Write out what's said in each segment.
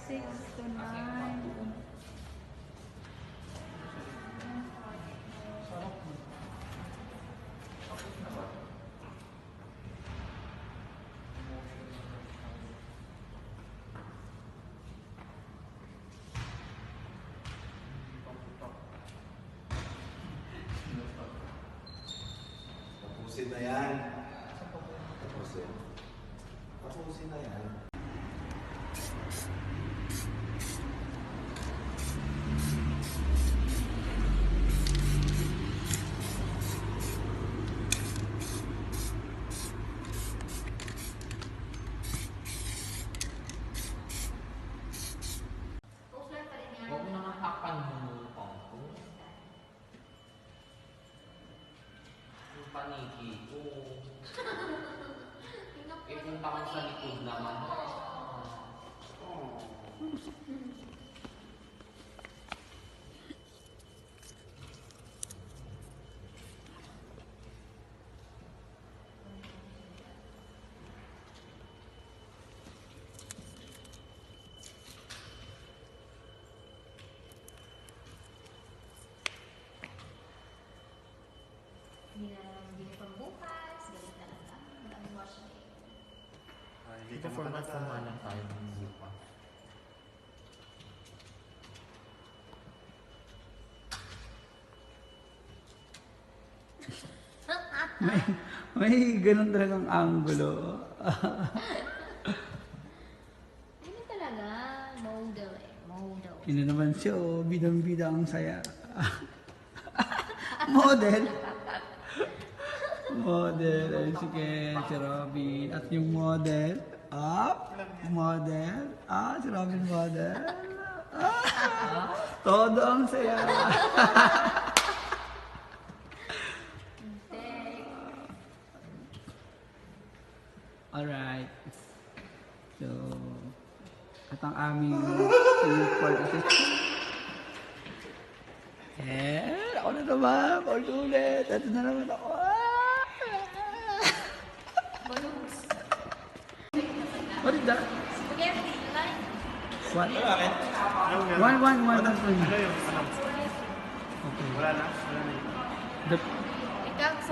6 to 9. Tapusin na yan. Tapusin. Tapusin na yan. Huwag mo naman takpan mo pang ko. Yung paniki ko. Ipunta ko sa likod naman. Hindi na pang bukas. Galit talaga. Maraming wash day. Hindi ka makalaga. lang tayo ng bukas. May ganun talagang angulo. Ganun talaga. Model eh. Model. Yun na naman siya, oh, bidang-bida ang saya. Model. Model. Ayun si Ken, si Robin. At yung model. Up. Model. Si Robin model. Todo ang saya. Alright. So, at ang aming for ako na naman. Paulit. Ito na naman ako. Balloons. What is that? Spaghetti. Like. What? Bakit? One. Ano yung ano? Okay. Wala na? Wala na.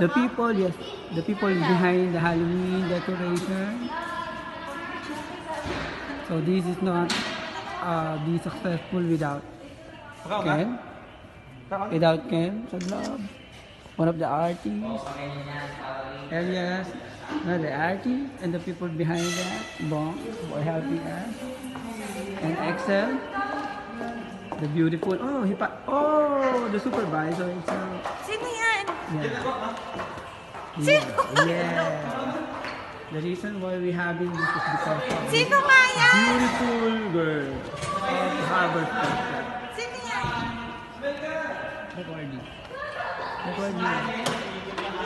The people, yes. The people behind the Halloween decoration. So this is not be successful without Ken. Without Ken, sa love. One of the artists. Elias, the artist, and the people behind that. Bong, for helping us. And Excel. The beautiful. The supervisor. Sino yan? Yeah. The reason why we having this is because of Sino nga yan? beautiful girl of Harvard Station. Sino yan? Recording.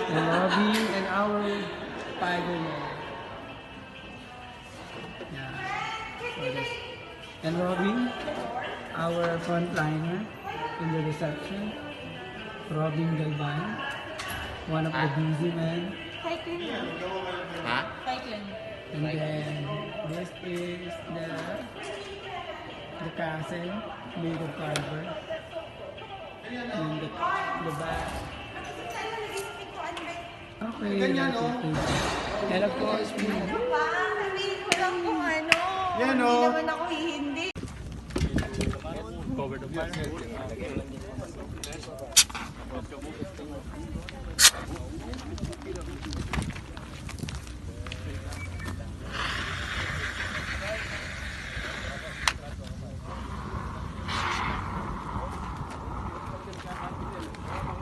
And Robin and our Spider-Man. Yeah. So that's, and Robin, our frontliner in the reception. Robin Galvan, one of the busy men. Cycling. Ha? Cycling. And then this is the castle made of cardboard. And the back. Okay, that's it. And of course, we Sabihin ko lang kung ano. Yan, Hindi oh. naman ako hindi. Cover the fire.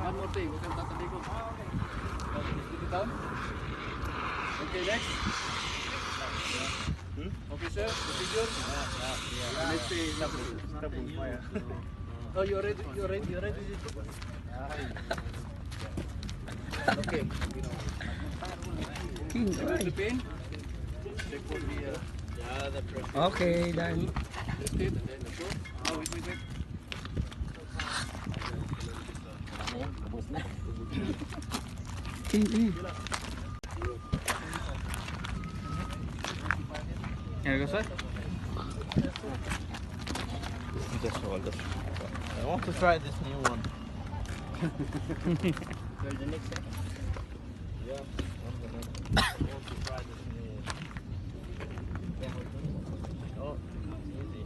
One more thing, huwag kang tatalikod. Okay, next. Okay, sir. Procedure. Let's say, oh, you ready? Okay. The pin. Check for the okay, done. lift it and then go. Oh, wait. Here goes it. Just hold it. I want to try this new one. You're the next second. Yeah, I want to try this new one. Oh, easy.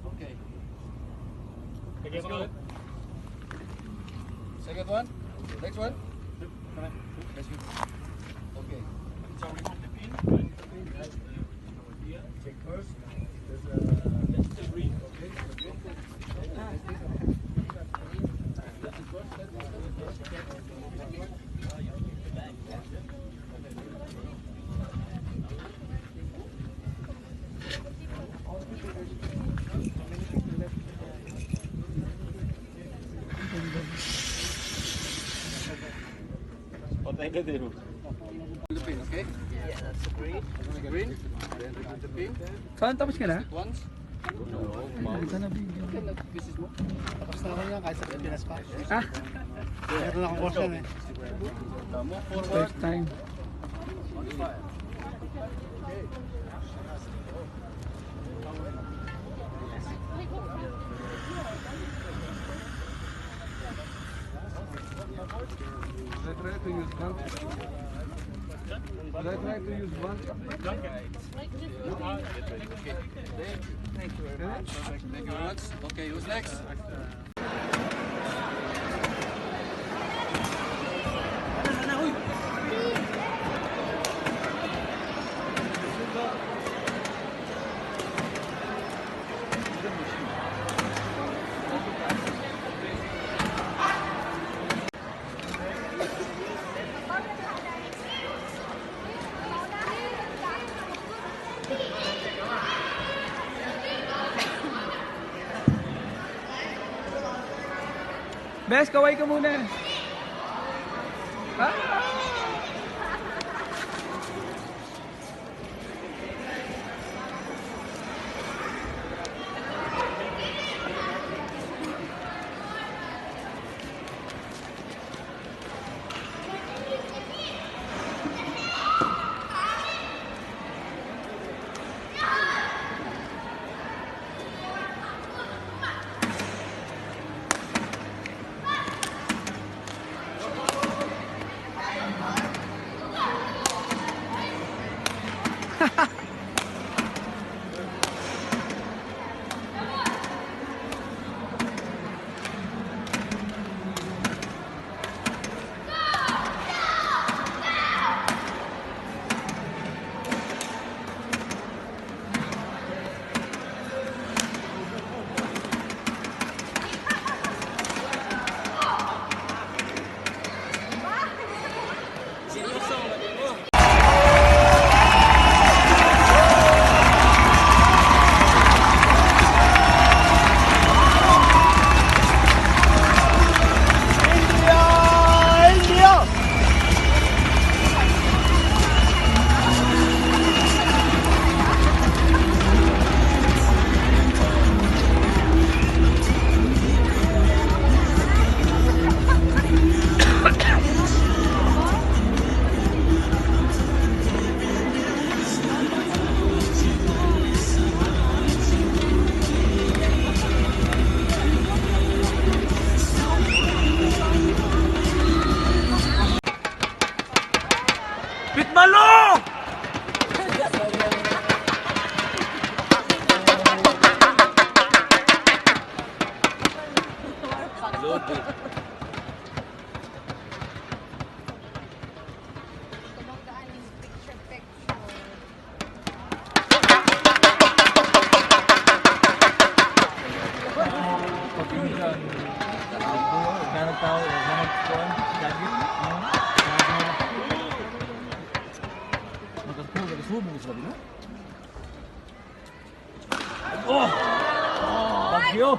Okay. Let's go. Second one. Next one. Let's go. Okay. So remove the pin. Check first. That's the green. Okay. What the route? The pin, okay? Yeah, that's green. Green. Then remove the pin. Saan tapos ka na? Once. Ay, ito na video. Business mo. Tapos na ako yan kahit sa Pilipinas pa. Ah, Meron akong course yan eh. Move forward. first time. Should I try to use one? Should I try to use one? Thank you very much. Okay, who's next? Bes, kaway ka muna. Ah! Bagyo!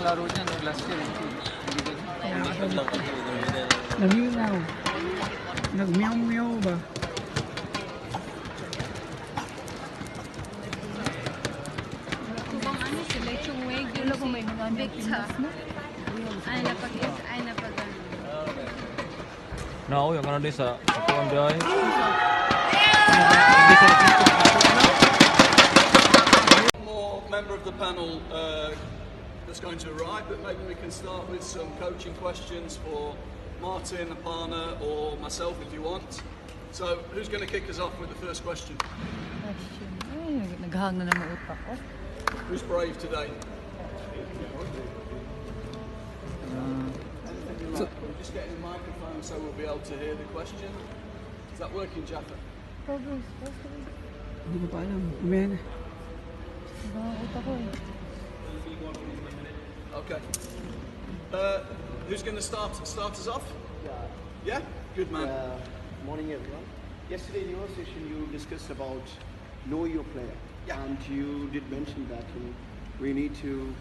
laro niya nung last year. Nag-meow. Nag-meow-meow ba? Kung ano sila, yung Wayback kung may mga Victor. Ay napag No, yung ano din sa Kapuan Biyahe. More member of the panel that's going to arrive, but maybe we can start with some coaching questions for Martin, Aparna, or myself if you want. So, who's going to kick us off with the first question? Ay, naghahang na naman utak ko. Who's brave today? We're just getting a microphone so we'll be able to hear the question. Is that working, Jaffa? Hindi ko pa alam. Amen. Naghahang utak ko eh. Okay. Who's going to start us off? Yeah? Good man. Morning, everyone. Yesterday in your session, you discussed about know your player, Yeah. and you did mention that we need to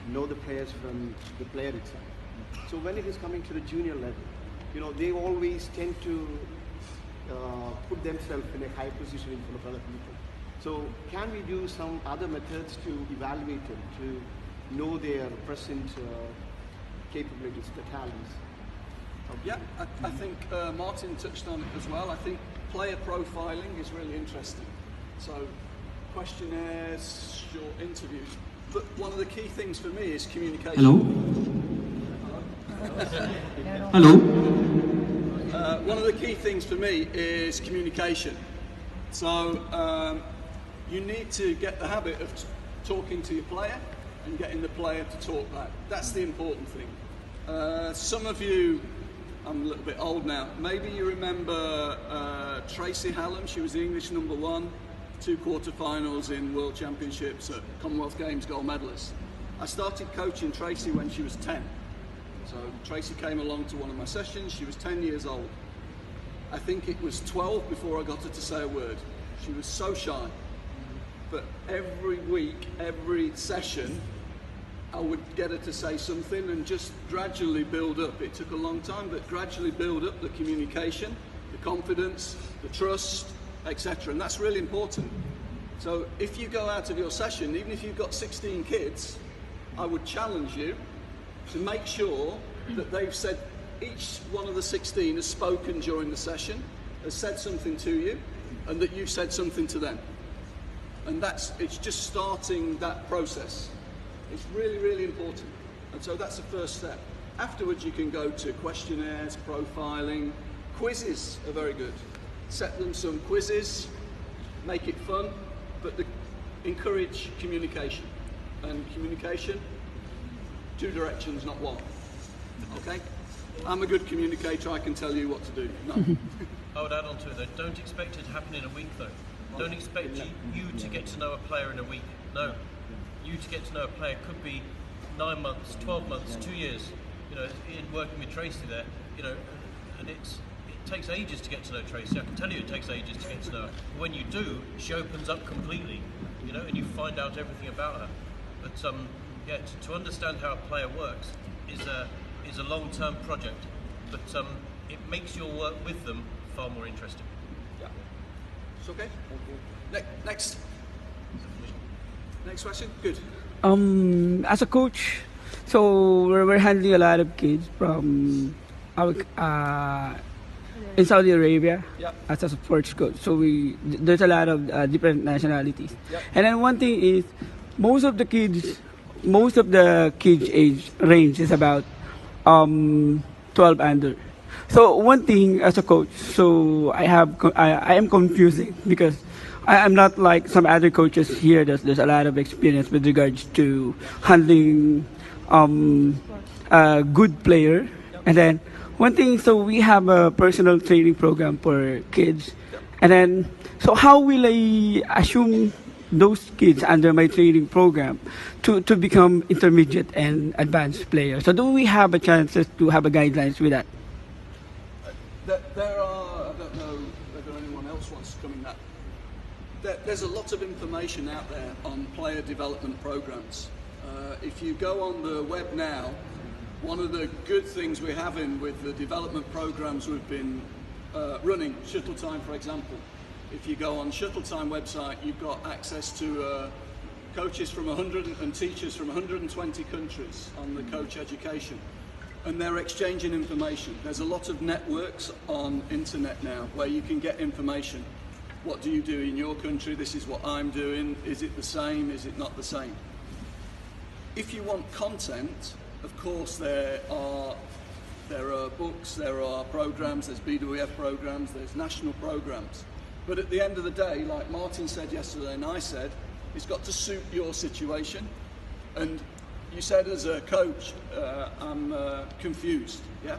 know the players from the player itself. So when it is coming to the junior level, they always tend to put themselves in a high position in front of other people. So can we do some other methods to evaluate them, to know their present capabilities, the talents? Yeah, I think Martin touched on it as well. I think player profiling is really interesting. So, questionnaires, short interviews. But one of the key things for me is communication. Hello? One of the key things for me is communication. So, you need to get the habit of talking to your player and getting the player to talk back. That's the important thing. Some of you, I'm a little bit old now, maybe you remember Tracy Hallam. She was the English #1, 2 quarterfinals in World Championships at Commonwealth Games gold medalist. I started coaching Tracy when she was 10. So Tracy came along to one of my sessions. She was 10 years old. I think it was 12 before I got her to say a word. She was so shy. But every week, every session, I would get her to say something and just gradually build up. It took a long time, but gradually build up the communication, the confidence, the trust, etc. And that's really important. So if you go out of your session, even if you've got 16 kids, I would challenge you to make sure that they've said, each one of the 16 has spoken during the session, has said something to you, and that you've said something to them. And it's just starting that process. It's really, really important. And so that's the first step. Afterwards, you can go to questionnaires, profiling. Quizzes are very good. Set them some quizzes, make it fun, but encourage communication. And communication, 2 directions, not 1. Okay? I'm a good communicator, I can tell you what to do. No. I would add on to it though, don't expect it to happen in a week though. Don't expect you to get to know a player in a week. No. You to get to know a player could be 9 months, 12 months, 2 years. In working with Tracy there, and it takes ages to get to know Tracy. I can tell you it takes ages to get to know her. But when you do, she opens up completely, and you find out everything about her. But to understand how a player works is a long-term project. But it makes your work with them far more interesting. Yeah. It's okay? Next. Next question? Good. As a coach, so we're handling a lot of kids from in Saudi Arabia. Yeah. As a sports coach. So there's a lot of different nationalities. Yeah. And then one thing is most of the kids age range is about 12 under. So one thing as a coach, so I am confusing because I'm not like some other coaches here. There's a lot of experience with regards to handling a good player. And then one thing, so we have a personal training program for kids. And then, so how will I assume those kids under my training program to become intermediate and advanced players? So do we have a chances to have a guidelines with that? There are, I don't know whether anyone else wants to come in that. There's a lot of information out there on player development programs. If you go on the web now, one of the good things we're having with the development programs we've been running, Shuttle Time for example, if you go on Shuttle Time website, you've got access to coaches from 100 and teachers from 120 countries on the coach education, and they're exchanging information. There's a lot of networks on internet now where you can get information. What do you do in your country? This is what I'm doing. Is it the same? Is it not the same? If you want content, of course there are books, there are programs, there's BWF programs, there's national programs. But at the end of the day, like Martin said yesterday and I said, it's got to suit your situation. And you said as a coach, I'm confused, yeah?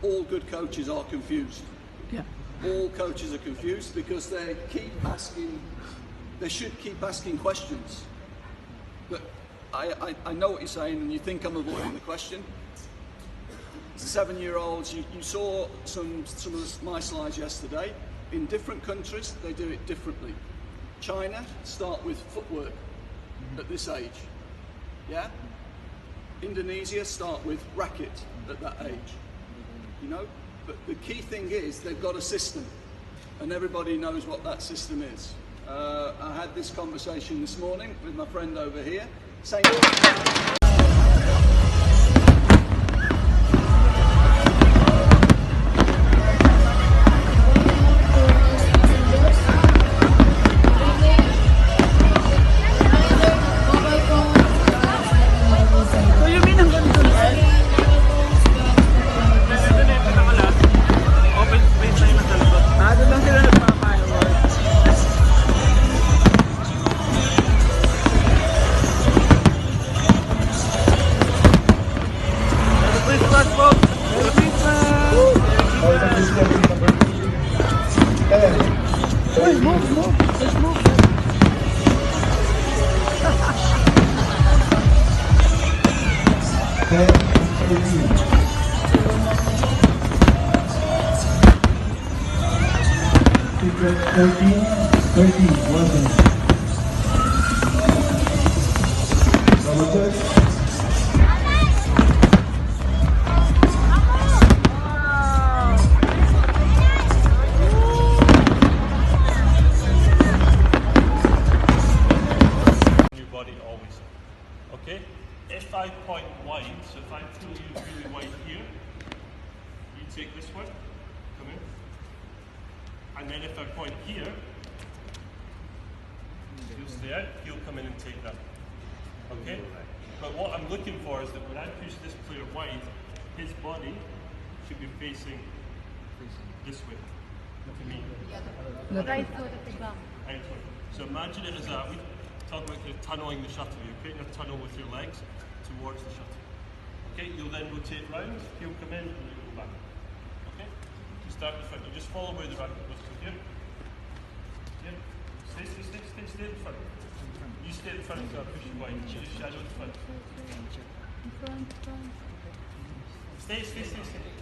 All good coaches are confused. Yeah. All coaches are confused because they should keep asking questions. But I know what you're saying and you think I'm avoiding the question. 7-year-olds, you saw some of my slides yesterday. In different countries, they do it differently. China start with footwork at this age, yeah? Indonesia start with racket at that age, you know? But the key thing is they've got a system and everybody knows what that system is. I had this conversation this morning with my friend over here. Same. Okay? If I point wide, so if I pull you really wide here, you take this one, come in. And then if I point here, you'll stay out, he'll come in and take that. Okay? But what I'm looking for is that when I push this player wide, his body should be facing this way to me. Right foot at the back. Right foot. So imagine it as a, we talk about kind of tunneling the shuttle. You're creating a tunnel with your legs towards the shuttle. Okay, you'll then rotate round, he'll come in and you'll go back. Okay? You start in the front. You just follow where the racket goes to here. Here. Stay in the front. You stay in the front until I push you wide. You just shadow in the front. Stay.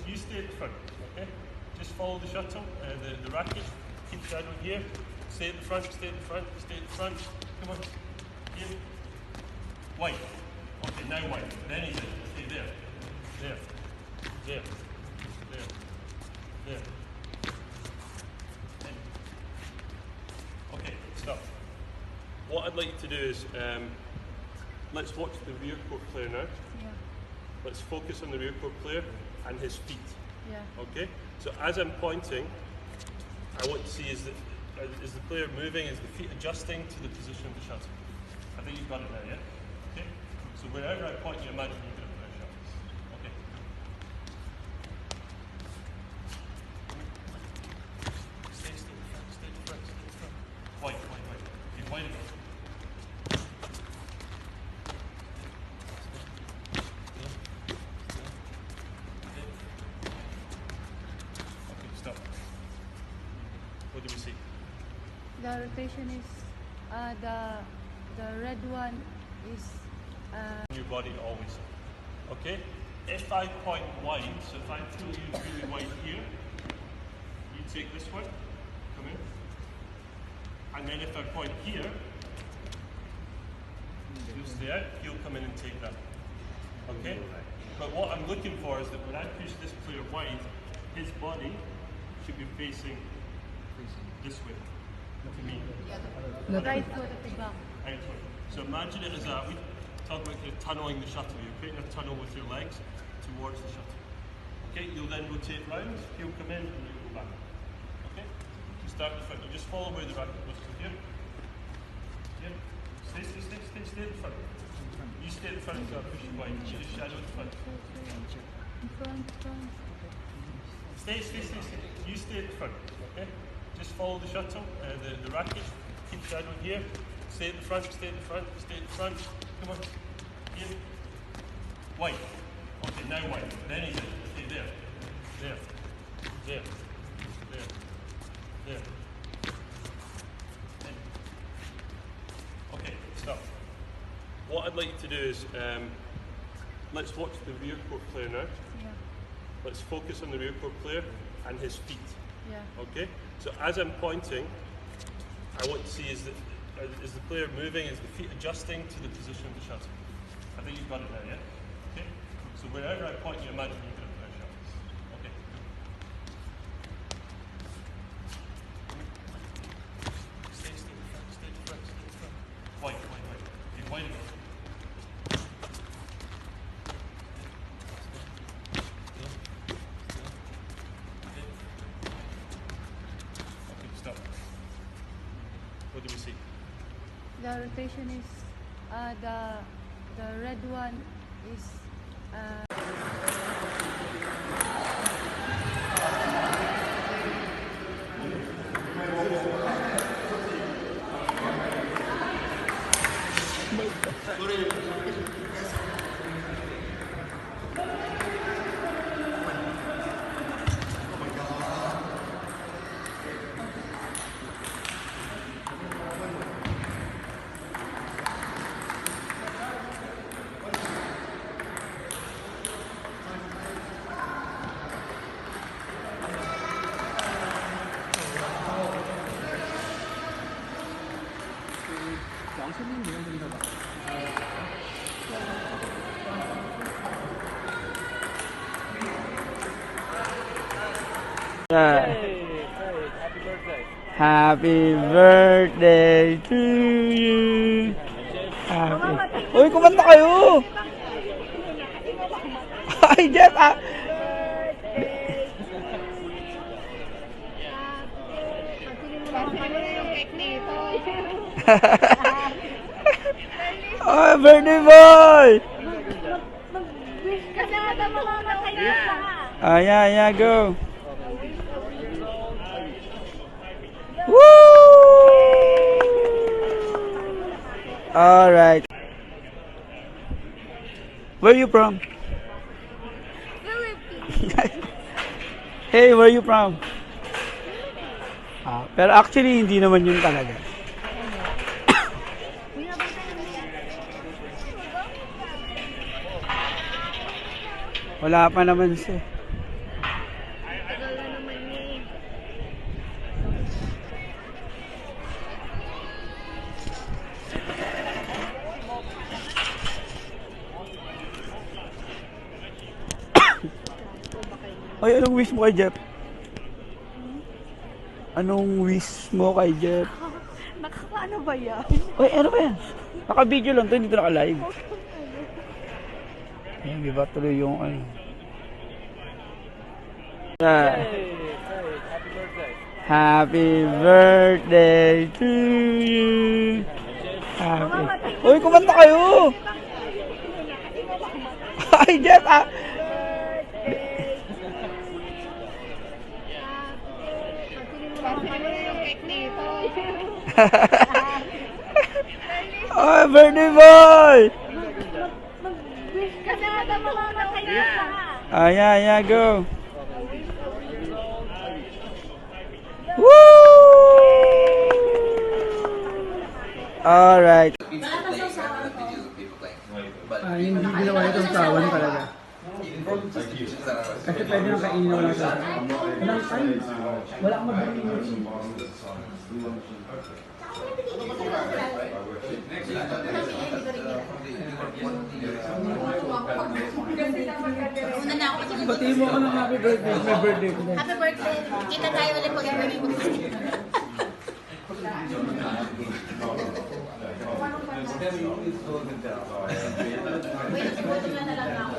You stay in the front. Okay? Just follow the shuttle, the racket. Keep shadowing here. Stay in the front, stay in the front, stay in the front. Come on. Here. Wide. Okay, now wide. Then he's in. Stay there. There. There. There. There. In. Okay, stop. What I'd like you to do is, let's watch the rear court player now. Yeah. Let's focus on the rear court player and his feet. Yeah. Okay? So as I'm pointing, I want to see is the player moving, is the feet adjusting to the position of the shuttle? I think you've got it now, yeah? Okay? So wherever I point, you imagine you're going to play a shuttle. Okay? Stay in the front, stay in the front, stay in the front. Wide. Okay, wide again. Okay, stop. What do we see? The rotation is the red one is Your body always. Okay? If I point wide, so if I pull you really wide here, you take this one, come in. And then if I point here, you'll stay out, he'll come in and take that. Okay? But what I'm looking for is that when I push this player wide, his body should be facing this way to me. Right foot at the back. Outward. So imagine it as we talk about kind of tunneling the shuttle. You're creating a tunnel with your legs towards the shuttle. Okay, you'll then rotate round, he'll come in and you'll go back. Okay? You start in front. You just follow where the racket goes to here. Here. Stay at the front. You stay at the front until I push you wide. You just shadow at the front. In front. Stay. You stay at the front. Okay? Just follow the shuttle, the racket. Keep shadowing here. Stay at the front. Come on. Here. Wide. Okay, now wide. Then he's in. Okay, there. Okay, stop. What I'd like you to do is, let's watch the rear court player now. Yeah. Let's focus on the rear court player and his feet. Yeah. Okay? So as I'm pointing, I want to see is the player moving, is the feet adjusting to the position of the shuttle? I think you've got it now, yeah? Okay? So wherever I point, you imagine you're going to play a shuttle. Okay. Stay at the front. Wide. Okay, wide again. Okay, stop. What do we see? The rotation is the red one is Happy birthday to you. Uy, kumanta kayo! Ay, Jeff! Oh, birthday boy! Kasi wala mamamatay na. Yeah, go. Woo! All right. Where are you from? Philippines. Hey, where are you from? Pero actually hindi naman yun talaga. Wala pa naman siya. Tagal na naman yun. Ay, anong wish mo kay Jeff? Anong wish mo kay Jeff? Nakakaano ba yan? Uy, ano ba yan? Naka-video lang to, hindi to naka-live. Ayan, iba tuloy yung ano. Happy birthday to you. Uy, kumanta kayo! Ay, Jeff! Oh, birthday boy! Kasi wala mamamatay na. Yeah, go. Woo! All right. Hindi ginawa itong sawan talaga. Kasi pwede nang kainin na wala sa walang time. Wala akong mabili. Next Batiin mo ako ng happy birthday. My birthday today. Happy birthday. Kita tayo ulit pag birthday mo. Wait, nagsibutin lang na lang ako.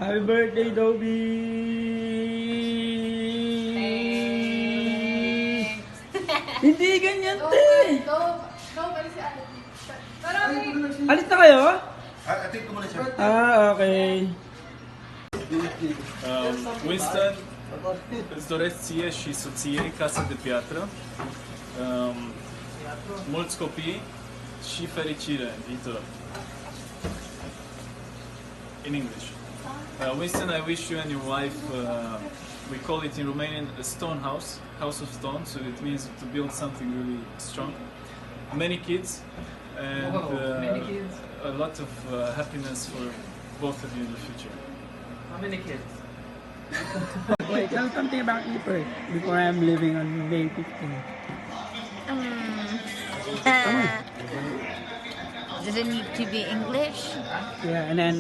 Happy birthday, Dobby! Hindi ganyan, te! Alis na kayo? Ah, okay. Winston, îți și soției Casa de Piatră, mulți copii și fericire în viitor. In English. Winston, I wish you and your wife, we call it in Romanian a stone house, house of stone, so it means to build something really strong. Many kids, and Many kids. a lot of happiness for both of you in the future. How many kids? Wait, tell something about you first before I'm leaving on May 15. Does it need to be English? Yeah, and then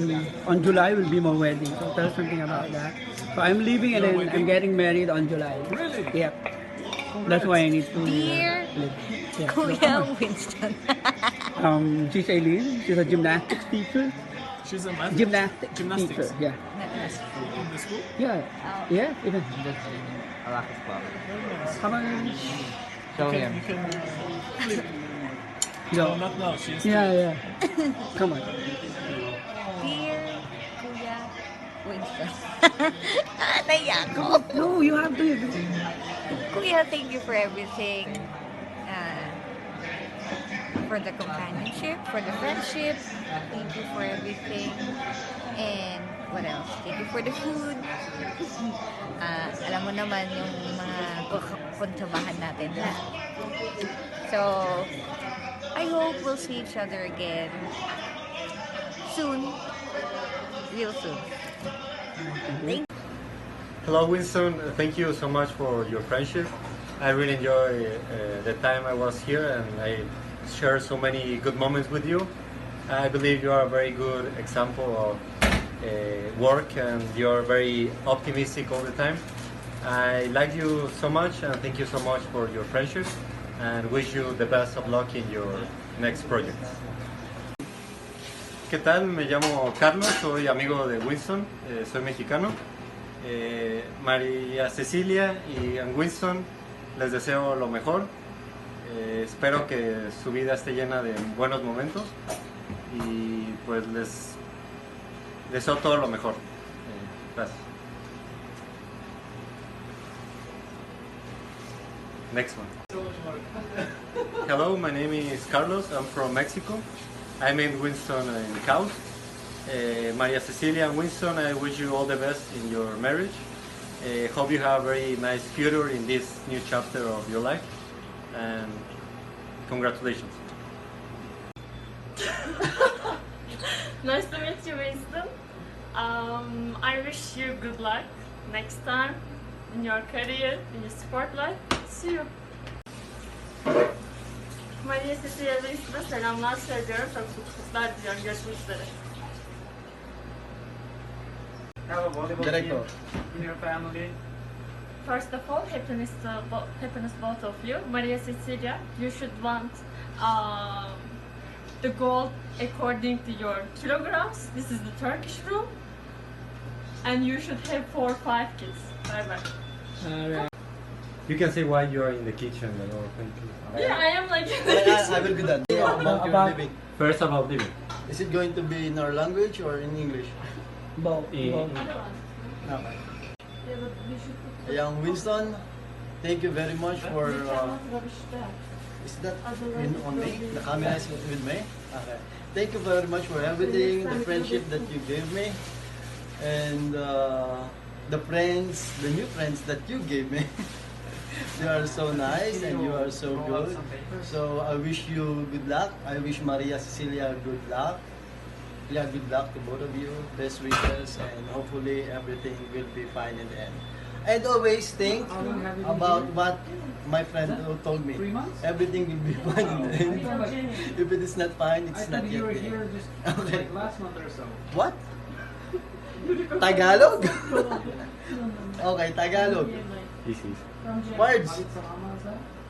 on July will be my wedding. So tell something about that. So I'm leaving and then I'm getting married on July. Really? Yep. That's why I need to Dear live. Yeah. Kuya Winston. She's Aileen. She's a gymnastics teacher. She's a math Gymnastics Gymnastics. teacher. Yeah. in the school? Yeah. Yeah. Even. Just a racket club. Come on. Show him. You can flip. No. No, not now. She's Yeah. Come on. Dear Kuya Winston. Naiya ako. No, you have to. Kuya, thank you for everything. For the companionship, for the friendship. Thank you for everything. And what else? Thank you for the food. Alam mo naman yung mga kontrabahan natin na. So, I hope we'll see each other again soon. Real soon. Thank Hello, Winston. Thank you so much for your friendship. I really enjoy the time I was here, and I shared so many good moments with you. I believe you are a very good example of work, and you are very optimistic all the time. I like you so much, and thank you so much for your friendship, and wish you the best of luck in your next project. ¿Qué tal? Me llamo Carlos, soy amigo de Winston, soy mexicano. María Cecilia y Winston, les deseo lo mejor. Espero que su vida esté llena de buenos momentos y pues les deseo todo lo mejor. Gracias. Next one. Hello, my name is Carlos. I'm from Mexico. I met Winston in Caos. Maria Cecilia and Winston, I wish you all the best in your marriage. Hope you have a very nice future in this new chapter of your life. And congratulations. Nice to meet you, Winston. I wish you good luck next time in your career, in your sport life. See you. Maria Cecilia Winston'a selamlar söylüyorum. Çok mutluluklar diliyorum. Görüşmek üzere. Have a volleyball Director. team in your family. First of all, happiness both of you. Maria Cecilia, you should want the goal according to your kilograms. This is the Turkish rule. And you should have 4 or 5 kids. Bye bye. You can say why you are in the kitchen. Thank you. Yeah, I am like I will be done. About your living. First about living. Is it going to be in our language or in English? Both. In- Okay. Young Winston, thank you very much for. Is that on me? The camera is with me? Okay. Thank you very much for everything, the friendship that you gave me, and the friends, the new friends that you gave me. You are so nice and you are so good. So I wish you good luck. I wish Maria Cecilia good luck. Yeah, good luck to both of you. Best wishes, and hopefully everything will be fine in the end. and always think about what my friend told me. Everything will be fine in the end. If it is not fine, it's not yet there. Okay. last month or so. What? Tagalog? Okay, Tagalog. Words.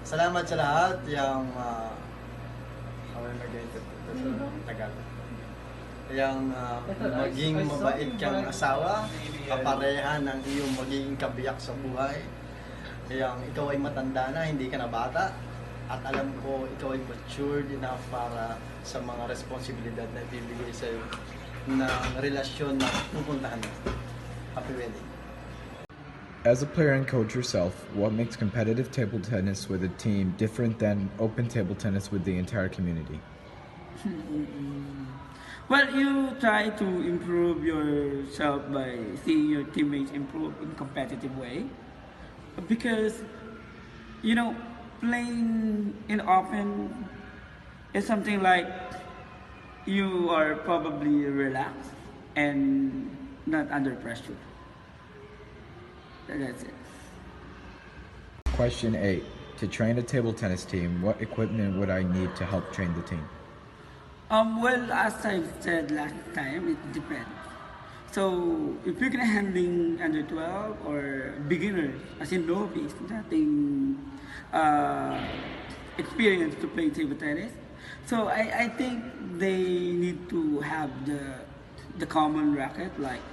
Salamat sa lahat. Yung Tagalog. Yung maging mabait kang asawa, kapareha ng iyong magiging kabiyak sa buhay. Yung ikaw ay matanda na, hindi ka na bata. At alam ko, ikaw ay matured enough para sa mga responsibilidad na ibibigay sa iyo ng relasyon na pupuntahan mo. Happy wedding. As a player and coach yourself, what makes competitive table tennis with a team different than open table tennis with the entire community? Well, you try to improve yourself by seeing your teammates improve in competitive way. Because, you know, playing in open is something like you are probably relaxed and not under pressure. That's it. Question 8. To train a table tennis team, what equipment would I need to help train the team? Well, as I said last time, it depends. So, if you're gonna handling under 12 or beginners, as in novice, nothing experience to play table tennis, so I think they need to have the common racket, like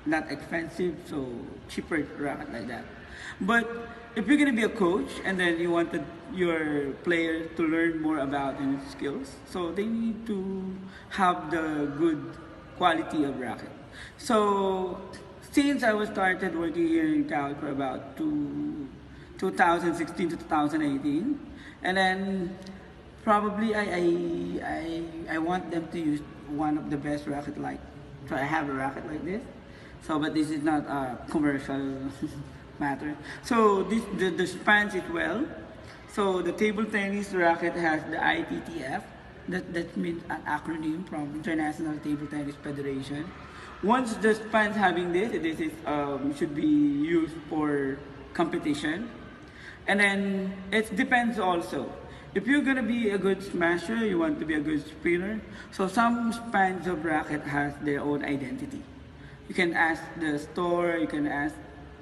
not expensive, so cheaper racket like that. But if you're gonna be a coach and then you wanted your players to learn more about their skills, so they need to have the good quality of racket. So since I was started working here in Cal for about 2016 to 2018, and then probably I want them to use one of the best racket, like, so I have a racket like this. So, but this is not a commercial matter. So the spans is well. So the table tennis racket has the ITTF. That means an acronym from International Table Tennis Federation. Once the spans having this is should be used for competition. And then it depends also. If you're gonna be a good smasher, you want to be a good spinner. So some spans of racket has their own identity. You can ask the store, you can ask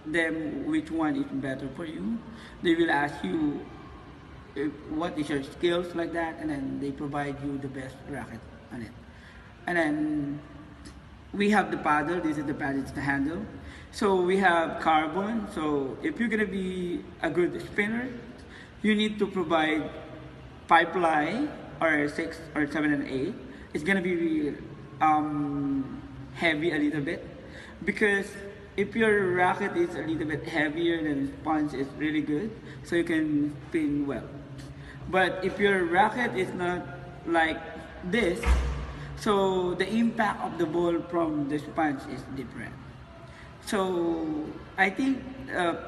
them which one is better for you. They will ask you what is your skills like that, and then they provide you the best racket on it. And then we have the paddle. This is the paddle, it's the handle. So we have carbon. So if you're gonna be a good spinner, you need to provide 5 ply or 6 or 7 and 8. It's gonna be heavy a little bit, because if your racket is a little bit heavier, then the sponge is really good, so you can spin well. But if your racket is not like this, so the impact of the ball from the sponge is different. So I think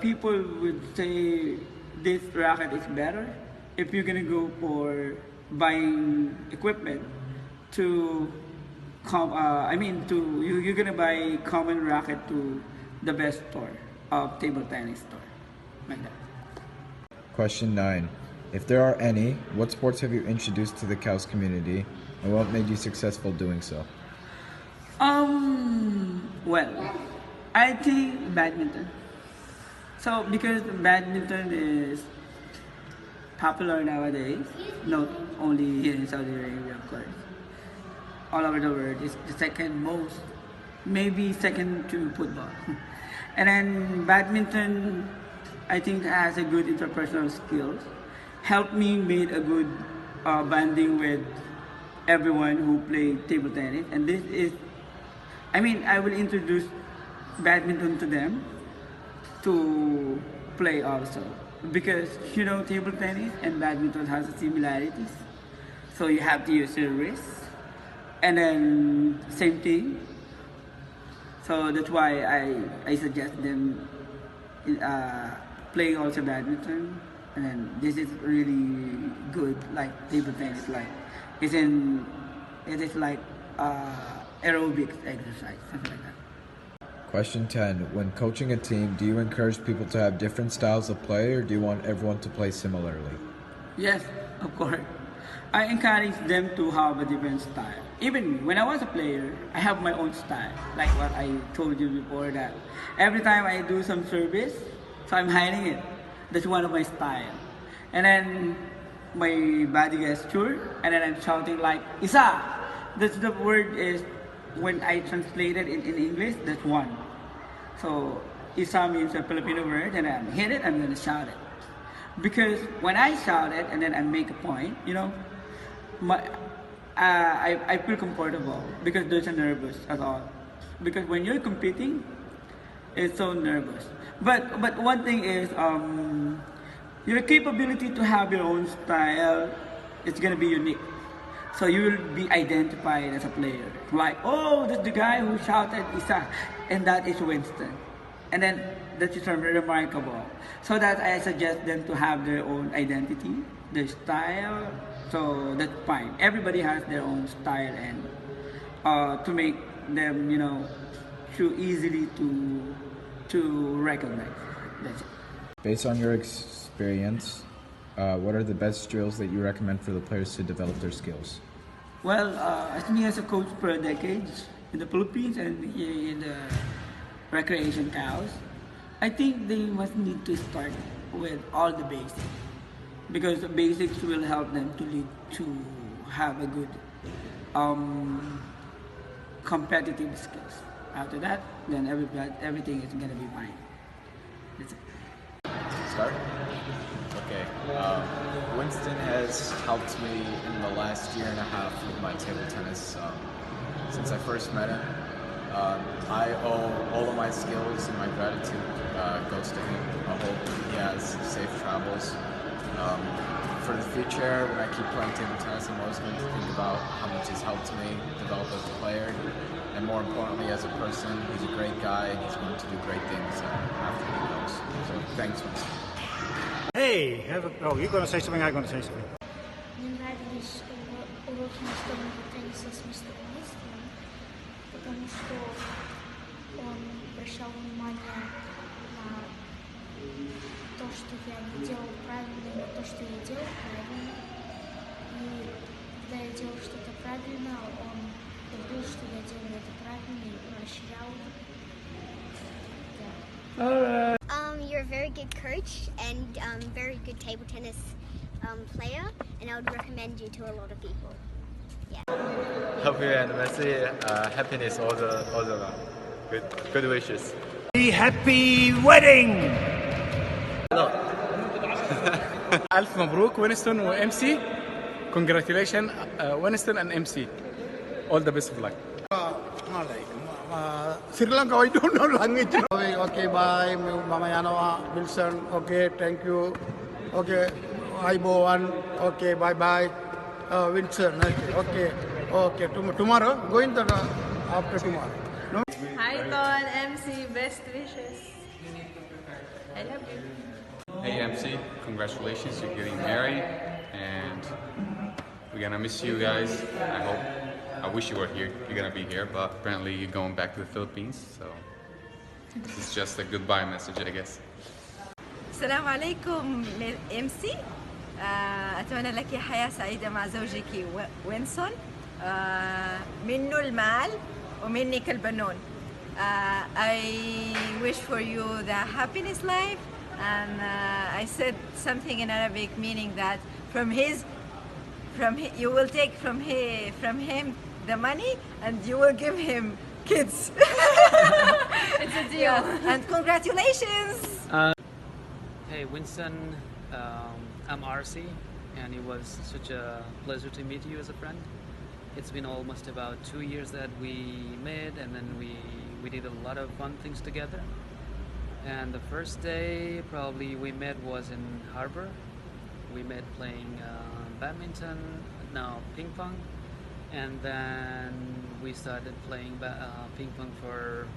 people would say this racket is better if you're gonna go for buying equipment to you're gonna buy common racket to the best store of table tennis store, like that. Question 9. If there are any, what sports have you introduced to the Cows community, and what made you successful doing so? Well, I think badminton. So because badminton is popular nowadays, not only here in Saudi Arabia, of course. All over the world, it's the second most, maybe second to football. And then badminton, I think, has a good interpersonal skills. Helped me made a good bonding with everyone who play table tennis. And this is, I will introduce badminton to them to play also. Because, table tennis and badminton has similarities. So you have to use your wrist. And then, same thing. So that's why I suggest them playing also badminton. And then this is really good, like table tennis, like it is like aerobics exercise, something like that. Question 10. When coaching a team, do you encourage people to have different styles of play, or do you want everyone to play similarly? Yes, of course. I encourage them to have a different style. Even when I was a player, I have my own style. Like what I told you before, that every time I do some service, so I'm hiding it. That's one of my style. And then my body gesture, and then I'm shouting like Isa. That's the word is when I translated it in English. That's one. So Isa means a Filipino word, and I'm hit it. I'm gonna shout it. Because when I shout it and then I make a point, my, I feel comfortable because there's a nervous at all. Because when you're competing, it's so nervous. But one thing is your capability to have your own style is gonna be unique. So you will be identified as a player. Like, oh, that's the guy who shouted Isa, and that is Winston. And then that is remarkable. So that I suggest them to have their own identity, their style. So that's fine. Everybody has their own style, and to make them, too easily to recognize. That's it. Based on your experience, what are the best drills that you recommend for the players to develop their skills? Well, as me as a coach for decades in the Philippines and in the recreation cows, I think they must need to start with all the basics, because the basics will help them to lead to have a good competitive skills. After that, then everything is gonna be fine. That's it. Start? Okay. Winston has helped me in the last year and a half with my table tennis. Since I first met him, I owe all of my skills and my gratitude goes to him. I hope he has safe travels. For the future, when I keep playing table tennis, I'm always going to think about how much he's helped me develop as a player, and more importantly, as a person. He's a great guy. He's going to do great things after he goes. So thanks, Winston. Hey, you're going to say something, I'm going to say something. Мне нравились уроки настольного тенниса с мистером Уинстоном, потому что он обращал внимание на то, что я не делал правильно, и на то, что я делал правильно. И когда я делал что-то правильно, он говорил, что я делаю это правильно, и поощрял. You're a very good coach and very good table tennis player, and I would recommend you to a lot of people. Yeah. Happy anniversary, happiness, all the good wishes. Happy wedding! ألف مبروك وينستون وMC. Congratulations, Winston and MC. All the best of luck. Sri Lanka, I don't know language. Okay, bye, Mamayano, Wilson. Okay, thank you. Okay, Iboan. Okay, bye. Wilson. Okay. Tomorrow, going to after tomorrow. No? Hi, Ton, MC, best wishes. I love you. Hey MC, congratulations, you're getting married, and we're gonna miss you guys. I wish you were here, you're gonna be here, but apparently you're going back to the Philippines, so it's just a goodbye message, I guess. السلام عليكم MC. أتمنى لك حياة سعيدة مع زوجك وينسون. منه المال ومني كالبنون. I wish for you the happiness life, and I said something in Arabic meaning that you will take from him the money and you will give him kids. It's a deal. Yeah. And congratulations. Hey Winston, I'm RC, and it was such a pleasure to meet you as a friend. It's been almost about 2 years that we met, and then we did a lot of fun things together. And the first day probably we met was in Harbor. We met playing ping pong, and then we started playing ping pong for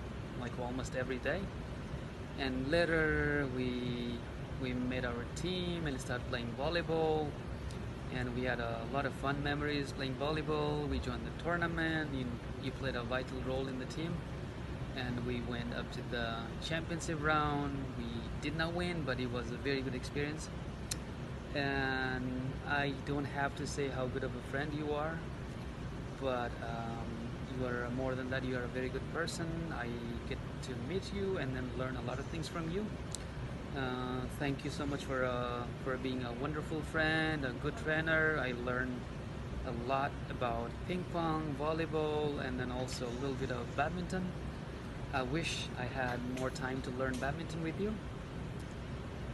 like almost every day. And later we made our team and started playing volleyball, and we had a lot of fun memories playing volleyball. We joined the tournament. You played a vital role in the team, and we went up to the championship round. We did not win, but it was a very good experience. And I don't have to say how good of a friend you are, but you are more than that. You are a very good person. I get to meet you and then learn a lot of things from you. Thank you so much for being a wonderful friend, a good trainer. I learned a lot about ping pong, volleyball, and then also a little bit of badminton. I wish I had more time to learn badminton with you.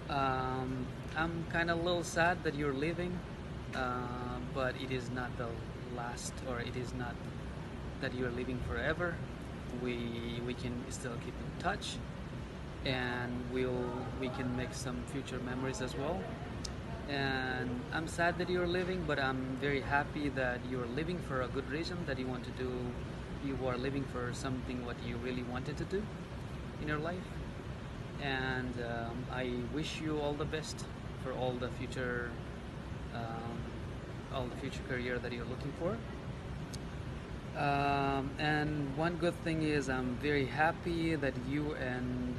I'm kind of a little sad that you're leaving, but it is not the last, or it is not that you're leaving forever. We can still keep in touch, and we can make some future memories as well. And I'm sad that you're leaving, but I'm very happy that you're leaving for a good reason, that you want to do, you are leaving for something what you really wanted to do in your life. And I wish you all the best for all the future career that you're looking for. And one good thing is I'm very happy that you and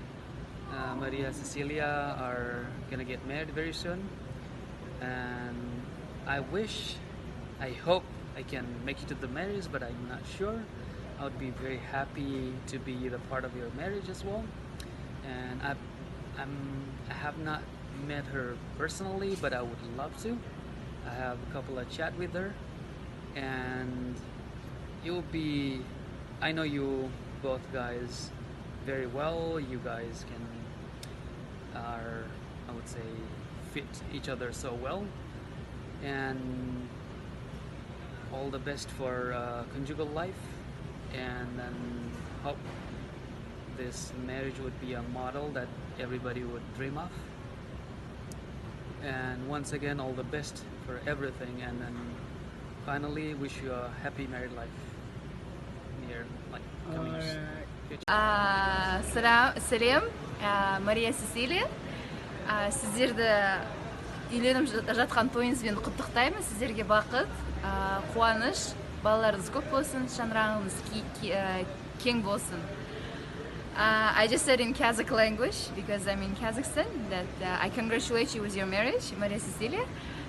Maria Cecilia are gonna get married very soon. And I hope I can make it to the marriage, but I'm not sure. I would be very happy to be the part of your marriage as well. And I have not met her personally, but I would love to. I have a couple of chat with her, and I know you both guys very well. You guys are, I would say, fit each other so well. And all the best for conjugal life, and then hope this marriage would be a model that everybody would dream of. And once again, all the best for everything, and then finally wish you a happy married life near coming future. Сәлем, Мария Сесилия. Сіздерді үйленіп жатқан тойыңызбен құттықтаймын. Сіздерге бақыт, қуаныш, балаларыңыз көп болсын, шаңырағыңыз кең болсын. I just said in Kazakh language, because I'm in Kazakhstan, that I congratulate you with your marriage, Maria Cecilia,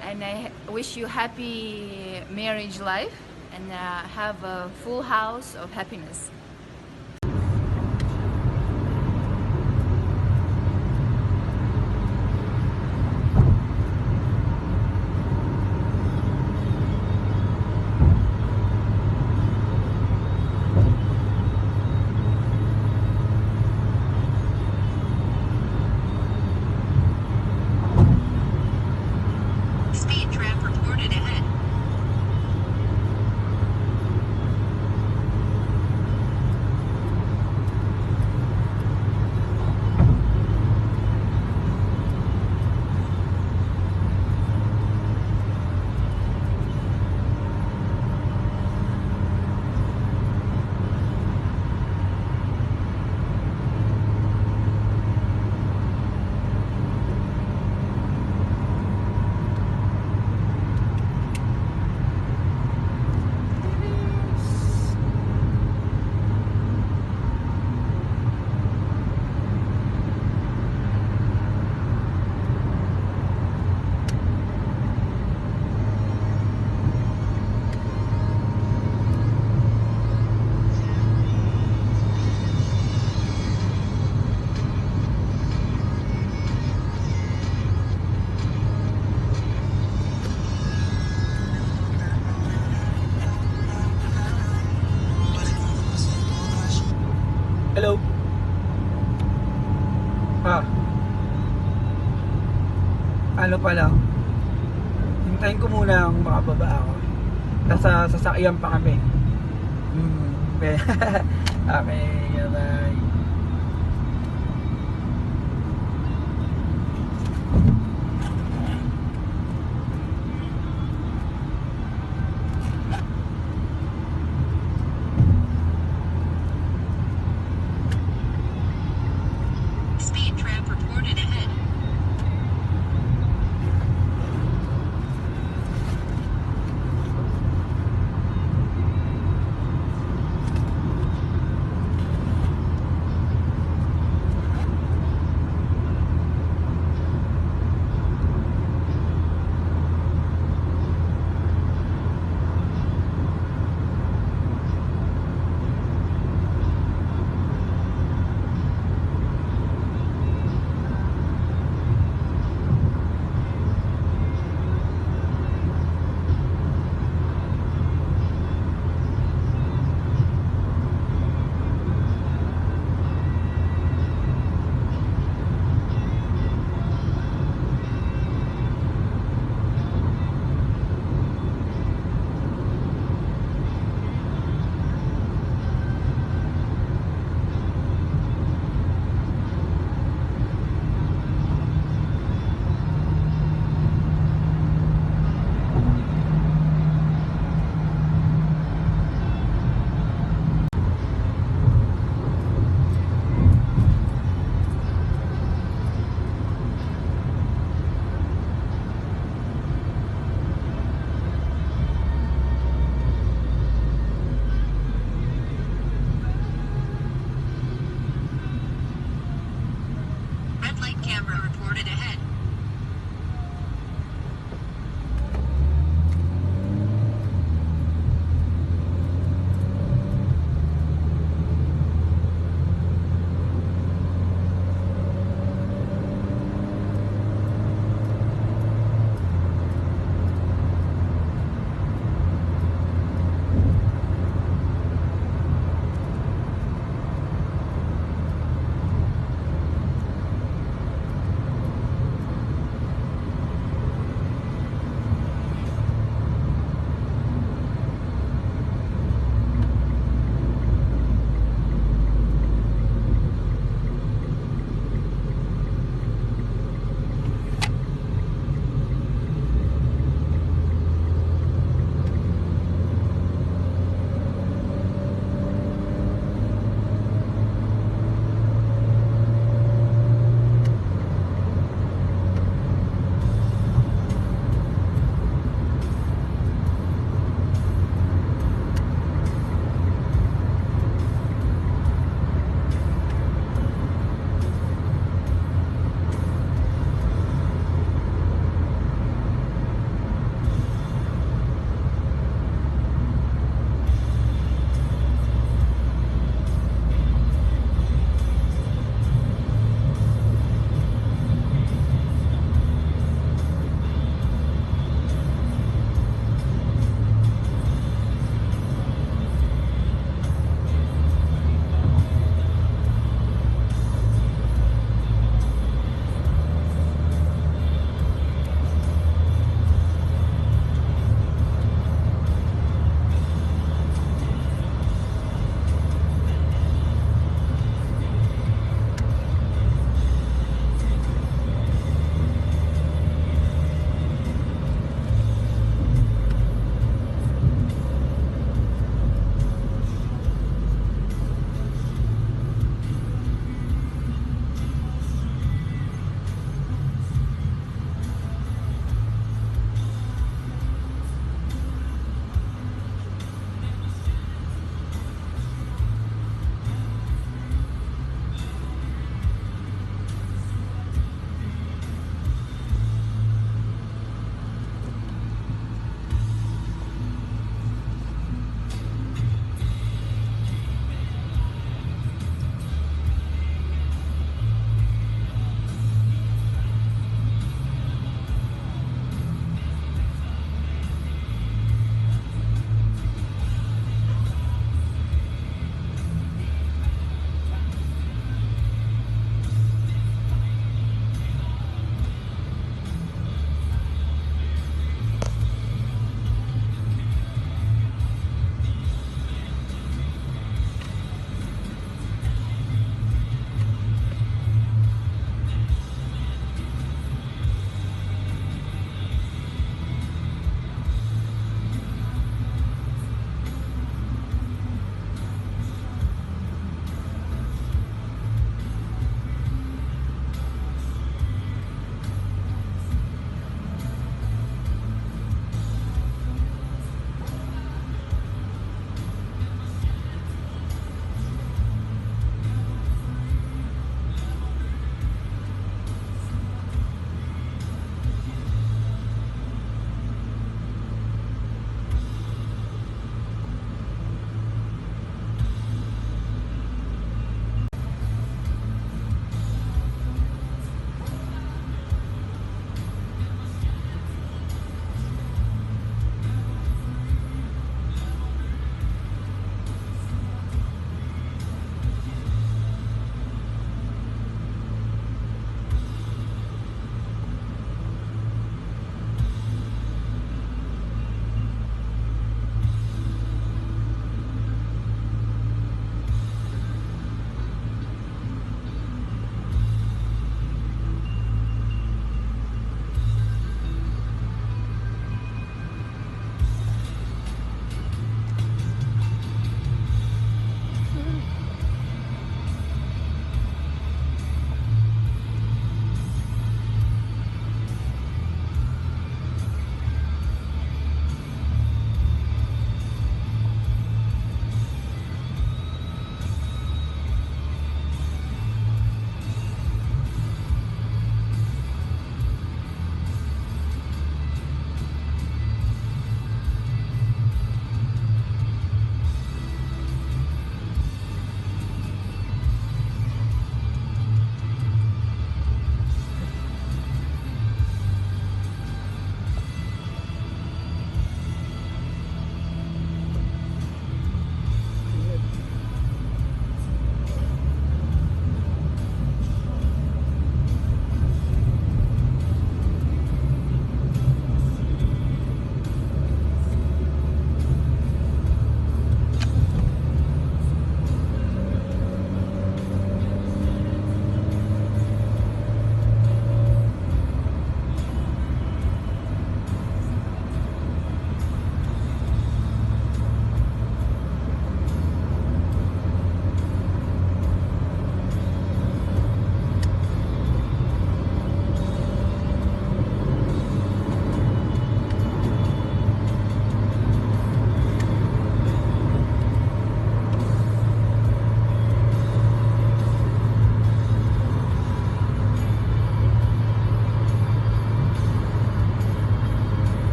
and I wish you happy marriage life and have a full house of happiness. Speed trap reported ahead. Hello. Ano pa lang, hintayin ko muna ang makababa ako. Nasa sasakyan pa kami. Okay. Okay, bye. Speed trap reported ahead.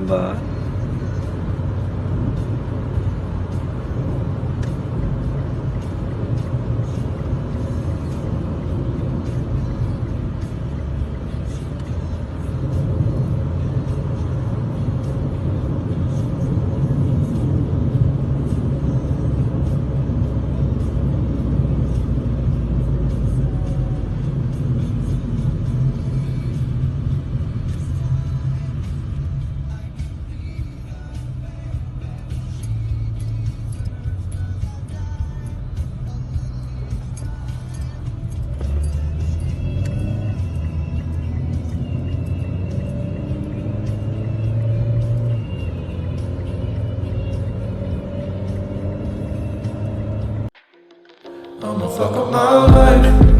ba? I'ma fuck up my life.